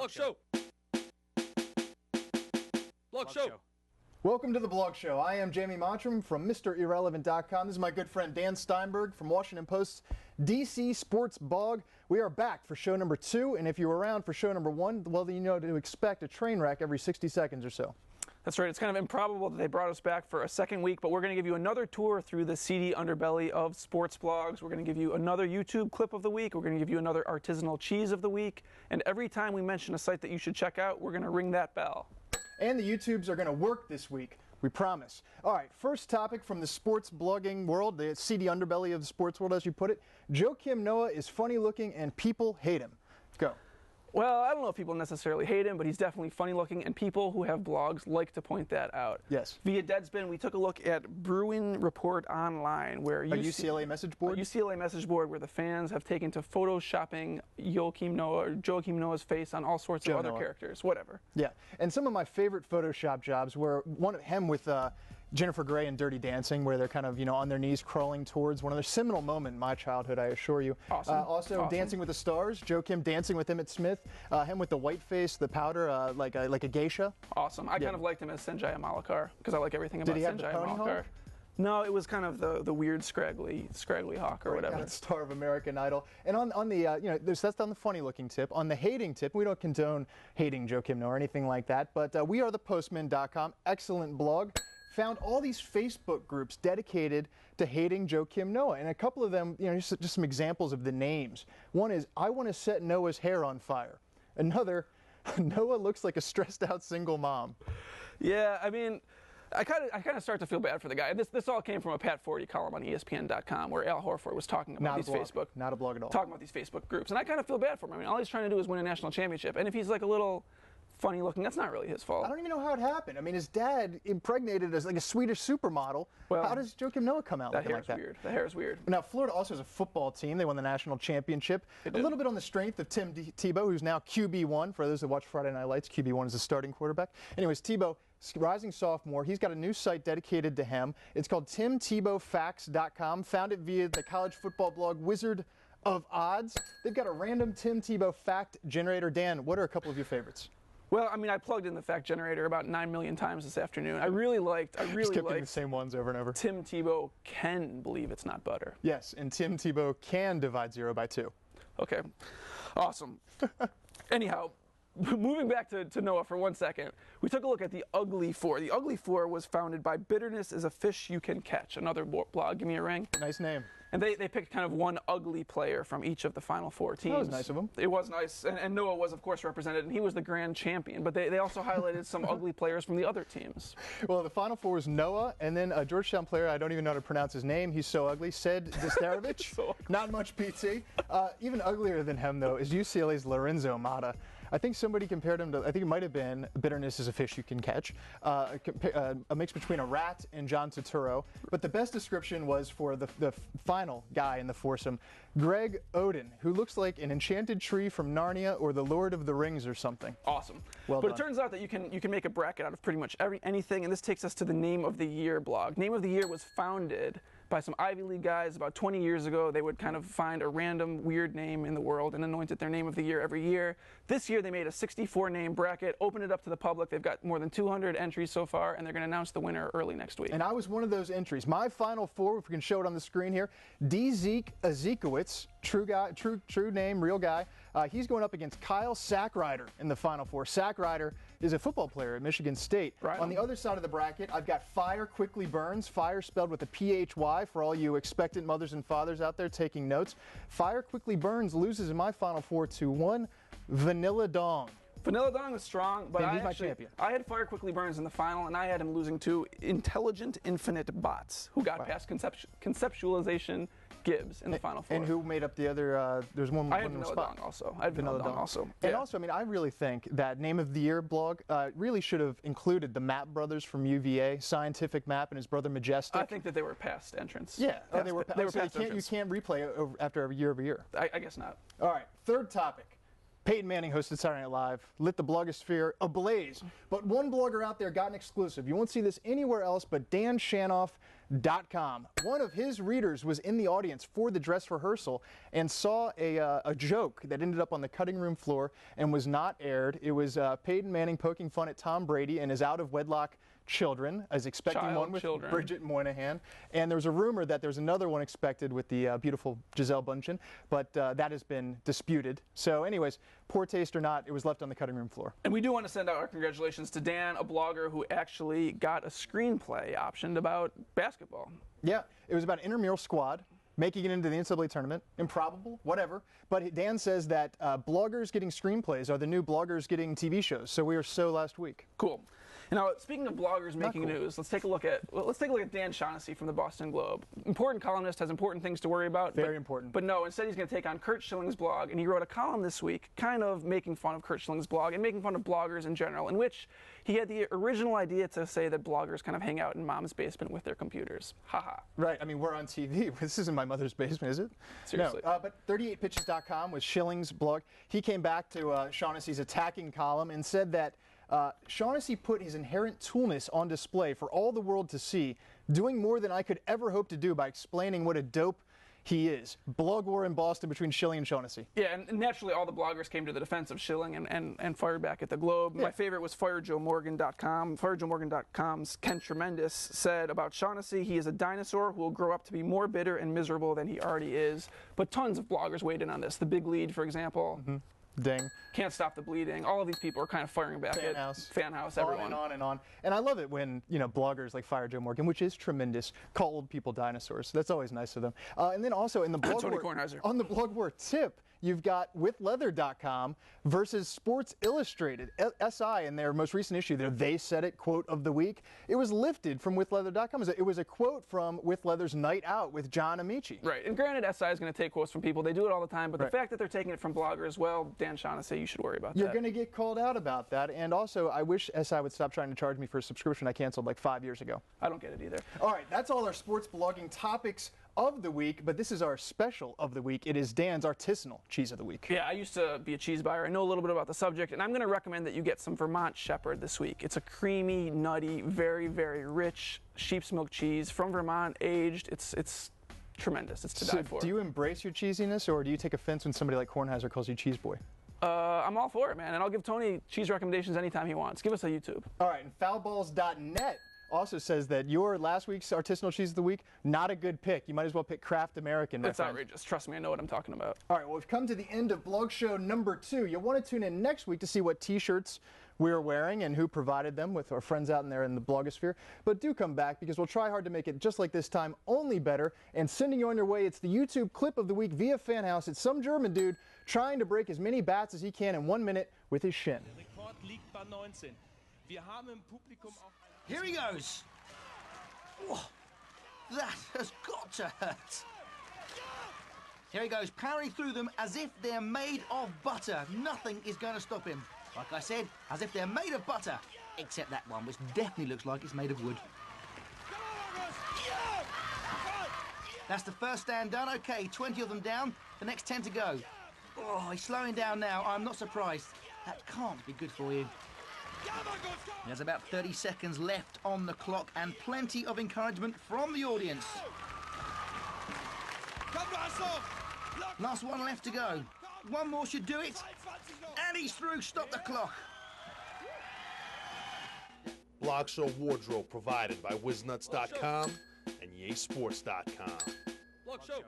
Blog Show. Blog Show. Welcome to the Blog Show. I am Jamie Mottram from MrIrrelevant.com. This is my good friend Dan Steinberg from Washington Post's DC Sports Blog. We are back for show number 2, and if you were around for show number 1, well, then you know to expect a train wreck every 60 seconds or so. That's right. It's kind of improbable that they brought us back for a second week, but we're going to give you another tour through the seedy underbelly of sports blogs. We're going to give you another YouTube clip of the week. We're going to give you another artisanal cheese of the week. And every time we mention a site that you should check out, we're going to ring that bell. And the YouTubes are going to work this week. We promise. All right, first topic from the sports blogging world, the seedy underbelly of the sports world, as you put it. Joakim Noah is funny looking and people hate him. Go. Well, I don't know if people necessarily hate him, but he's definitely funny looking, and people who have blogs like to point that out. Yes. Via Deadspin, we took a look at Bruin Report Online, where a UCLA message board? A UCLA message board where the fans have taken to photoshopping Joakim Noah's face on all sorts of other characters, whatever. Yeah, and some of my favorite Photoshop jobs were one of him with Jennifer Grey in Dirty Dancing, where they're kind of, on their knees crawling towards one of their seminal moment in my childhood, I assure you. Awesome. Also, Dancing with the Stars, Joakim dancing with Emmett Smith, him with the white face, the powder, like a geisha. Awesome. I kind of liked him as Sanjaya Malakar, because I like everything about Did he have Sanjaya the pony Malakar. hawk? No, it was kind of the weird scraggly hawk or whatever. Star of American Idol. And on the, that's on the funny looking tip. On the hating tip, we don't condone hating Joakim Noah or anything like that, but wearethepostman.com, excellent blog, found all these Facebook groups dedicated to hating Joakim Noah. And a couple of them, just some examples of the names. One is, I want to set Noah's hair on fire. Another, Noah looks like a stressed out single mom. Yeah, I mean, I kind of start to feel bad for the guy. This all came from a Pat Forty column on ESPN.com where Al Horford was talking about Not a blog at all. Talking about these Facebook groups. And I kind of feel bad for him. I mean, all he's trying to do is win a national championship. And if he's like a little funny looking, that's not really his fault. I don't even know how it happened. I mean, his dad impregnated as like a Swedish supermodel. Well, how does Joakim Noah come out looking like that? Weird. The hair is weird. Now, Florida also has a football team. They won the national championship. A little bit on the strength of Tim Tebow, who's now QB1. For those that watch Friday Night Lights, QB1 is the starting quarterback. Anyways, Tebow, rising sophomore. He's got a new site dedicated to him. It's called TimTebowFacts.com. Found it via the college football blog Wizard of Odds. They've got a random Tim Tebow fact generator. Dan, what are a couple of your favorites? Well, I mean, I plugged in the fact generator about 9 million times this afternoon. I really liked the same ones over and over. Tim Tebow can believe it's not butter. Yes, and Tim Tebow can divide 0 by 2. Okay, awesome. Anyhow, moving back to Noah for 1 second, we took a look at the Ugly Four. The Ugly Four was founded by Bitterness is a Fish You Can Catch, another blog. Give me a ring. Nice name. And they picked kind of one ugly player from each of the Final Four teams. That was nice of them. It was nice. And Noah was, of course, represented, and he was the grand champion. But they also highlighted some ugly players from the other teams. Well, the Final Four was Noah, and then a Georgetown player, I don't even know how to pronounce his name. He's so ugly. Said Distarovich. Not much PT. Even uglier than him, though, is UCLA's Lorenzo Mata. I think somebody compared him to, I think it might have been Bitterness is a Fish You Can Catch, a mix between a rat and John Turturro. But the best description was for the final guy in the foursome, Greg Oden, who looks like an enchanted tree from Narnia or the Lord of the Rings or something. Awesome. Well but done. It turns out that you can make a bracket out of pretty much anything, and this takes us to the Name of the Year blog. Name of the Year was founded by some Ivy League guys about 20 years ago. They would kind of find a random weird name in the world and anoint it their Name of the Year every year. This year they made a 64-name bracket, opened it up to the public. They've got more than 200 entries so far, and they're going to announce the winner early next week. And I was one of those entries. My Final Four, if we can show it on the screen here, D. Zeke Ezekowitz, true guy, true name, real guy. He's going up against Kyle Sackrider in the Final Four. Sackrider is a football player at Michigan State. Right. On the other side of the bracket, I've got Fire Quickly Burns. Fire spelled with a PHY for all you expectant mothers and fathers out there taking notes. Fire Quickly Burns loses in my Final Four to one Vanilla Dong. Vanilla Dong was strong, but he's my champion. I had Fire Quickly Burns in the final, and I had him losing to Intelligent Infinite Bots, who got past Conceptualization Gibbs in the Final Four. And who made up the other, there's one I had in the Vanilla spot. Dong also. I had Vanilla Dong also. And Yeah. also, I mean, I really think that Name of the Year blog really should have included the Map brothers from UVA, Scientific Map and his brother Majestic. I think that they were past entrants. Yeah, Past, they were past you entrants. can't replay it after every year. I guess not. All right, third topic. Peyton Manning hosted Saturday Night Live, lit the blogosphere ablaze. But one blogger out there got an exclusive. You won't see this anywhere else but Dan Shanoff blogger.com. One of his readers was in the audience for the dress rehearsal and saw a joke that ended up on the cutting room floor and was not aired. It was Peyton Manning poking fun at Tom Brady and his out-of-wedlock children, as expecting one with Bridget Moynihan. And there was a rumor that there's another one expected with the beautiful Gisele Bundchen, but that has been disputed. So anyways, poor taste or not, it was left on the cutting room floor. And we do want to send out our congratulations to Dan, a blogger who actually got a screenplay optioned about basketball. Yeah, it was about an intramural squad making it into the NCAA tournament. Improbable, whatever. But Dan says that bloggers getting screenplays are the new bloggers getting TV shows. So we were so last week. Cool. Now, speaking of bloggers making news, let's take a look at Dan Shaughnessy from the Boston Globe. Important columnist, has important things to worry about. Very important. But no, instead he's going to take on Curt Schilling's blog, and he wrote a column this week kind of making fun of Curt Schilling's blog and making fun of bloggers in general, in which he had the original idea to say that bloggers kind of hang out in mom's basement with their computers. Haha. Right. I mean, we're on TV. This isn't my mother's basement, is it? Seriously. No. But 38pitches.com was Schilling's blog. He came back to Shaughnessy's attacking column and said that Shaughnessy put his inherent toolness on display for all the world to see, doing more than I could ever hope to do by explaining what a dope he is. Blog war in Boston between Schilling and Shaughnessy. Yeah, and naturally all the bloggers came to the defense of Schilling and fired back at the Globe. Yeah. My favorite was FireJoeMorgan.com. FireJoeMorgan.com's Ken Tremendous said about Shaughnessy, he is a dinosaur who will grow up to be more bitter and miserable than he already is. But tons of bloggers weighed in on this. The Big Lead, for example. Mm-hmm. Ding. Can't Stop the Bleeding. All of these people are kind of firing back at Fan House, everyone. On and on and on. And I love it when, bloggers like Fire Joe Morgan, which is tremendous, call old people dinosaurs. That's always nice of them. And then also in the blog Tony Kornheiser. On the blog war tip, you've got withleather.com versus Sports Illustrated. SI, in their most recent issue, their They Said It quote of the week, it was lifted from withleather.com. It was a quote from With Leather's Night Out with John Amici. Right. And granted, SI is going to take quotes from people. They do it all the time. But the fact that they're taking it from bloggers, well, Dan Shaughnessy, you should worry about that. You're going to get called out about that. And also, I wish SI would stop trying to charge me for a subscription I canceled like 5 years ago. I don't get it either. All right. That's all our sports blogging topics of the week, but this is our special of the week. It is Dan's artisanal cheese of the week. Yeah, I used to be a cheese buyer. I know a little bit about the subject, and I'm going to recommend that you get some Vermont Shepherd this week. It's a creamy, nutty, very, very rich sheep's milk cheese from Vermont, aged. It's tremendous. It's to die for. Do you embrace your cheesiness, or do you take offense when somebody like Kornheiser calls you cheese boy? I'm all for it, man, and I'll give Tony cheese recommendations anytime he wants. Give us a YouTube. All right, and foulballs.net also says that your last week's artisanal cheese of the week, not a good pick. You might as well pick Kraft American. It's outrageous. Trust me, I know what I'm talking about. All right, well, we've come to the end of blog show number 2. You'll want to tune in next week to see what t-shirts we're wearing and who provided them with our friends out in there in the blogosphere. But do come back because we'll try hard to make it just like this time, only better. And sending you on your way, it's the YouTube clip of the week via Fan House. It's some German dude trying to break as many bats as he can in 1 minute with his shin. Here he goes. Oh, that has got to hurt. Here he goes, powering through them as if they're made of butter. Nothing is going to stop him. Like I said, as if they're made of butter. Except that one, which definitely looks like it's made of wood. That's the first stand done. Okay, 20 of them down. The next 10 to go. Oh, he's slowing down now. I'm not surprised. That can't be good for you. There's about 30 seconds left on the clock and plenty of encouragement from the audience. Last one left to go. One more should do it. And he's through. Stop the clock. Blog Show Wardrobe provided by WizNuts.com and YaySports.com. Blog Show.